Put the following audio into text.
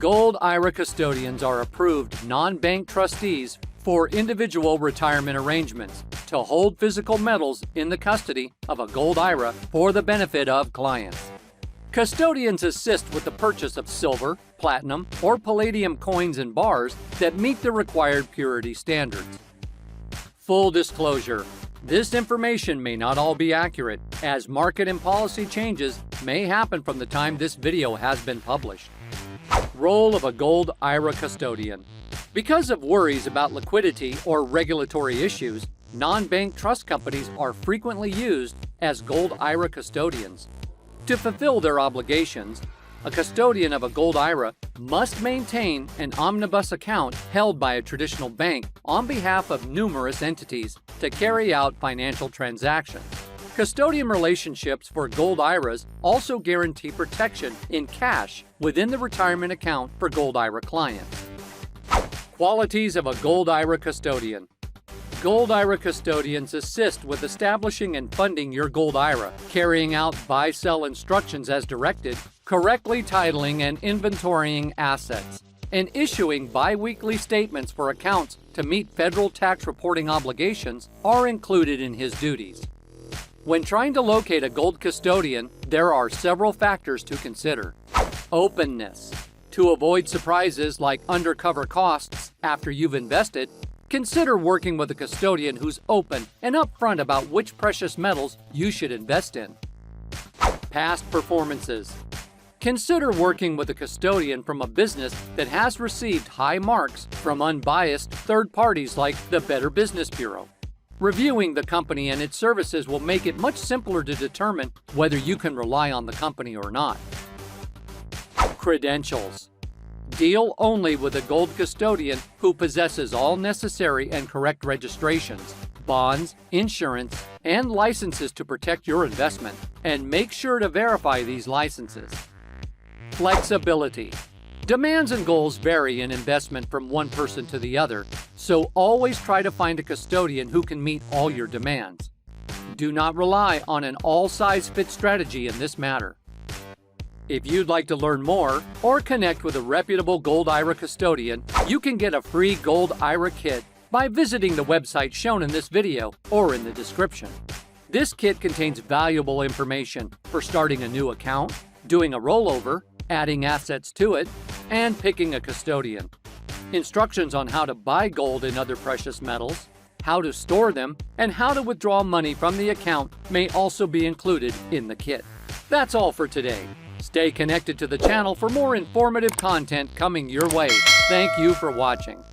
Gold IRA custodians are approved non-bank trustees for individual retirement arrangements to hold physical metals in the custody of a gold IRA for the benefit of clients. Custodians assist with the purchase of silver, platinum, or palladium coins and bars that meet the required purity standards. Full disclosure: this information may not all be accurate, as market and policy changes may happen from the time this video has been published. Role of a gold IRA custodian. Because of worries about liquidity or regulatory issues, non-bank trust companies are frequently used as gold IRA custodians. To fulfill their obligations, a custodian of a gold IRA must maintain an omnibus account held by a traditional bank on behalf of numerous entities to carry out financial transactions. Custodian relationships for gold IRAs also guarantee protection in cash within the retirement account for gold IRA clients. Qualities of a gold IRA custodian. Gold IRA custodians assist with establishing and funding your gold IRA, carrying out buy-sell instructions as directed, correctly titling and inventorying assets, and issuing bi-weekly statements for accounts to meet federal tax reporting obligations are included in his duties. When trying to locate a gold custodian, there are several factors to consider. Openness. To avoid surprises like undercover costs after you've invested, consider working with a custodian who's open and upfront about which precious metals you should invest in. Past performances. Consider working with a custodian from a business that has received high marks from unbiased third parties like the Better Business Bureau. Reviewing the company and its services will make it much simpler to determine whether you can rely on the company or not. Credentials. Deal only with a gold custodian who possesses all necessary and correct registrations, bonds, insurance, and licenses to protect your investment, and make sure to verify these licenses. Flexibility. Demands and goals vary in investment from one person to the other, so always try to find a custodian who can meet all your demands. Do not rely on an all-size-fits strategy in this matter. If you'd like to learn more or connect with a reputable gold IRA custodian, you can get a free gold IRA kit by visiting the website shown in this video or in the description. This kit contains valuable information for starting a new account, doing a rollover, adding assets to it, and picking a custodian. Instructions on how to buy gold and other precious metals, how to store them, and how to withdraw money from the account may also be included in the kit. That's all for today. Stay connected to the channel for more informative content coming your way. Thank you for watching.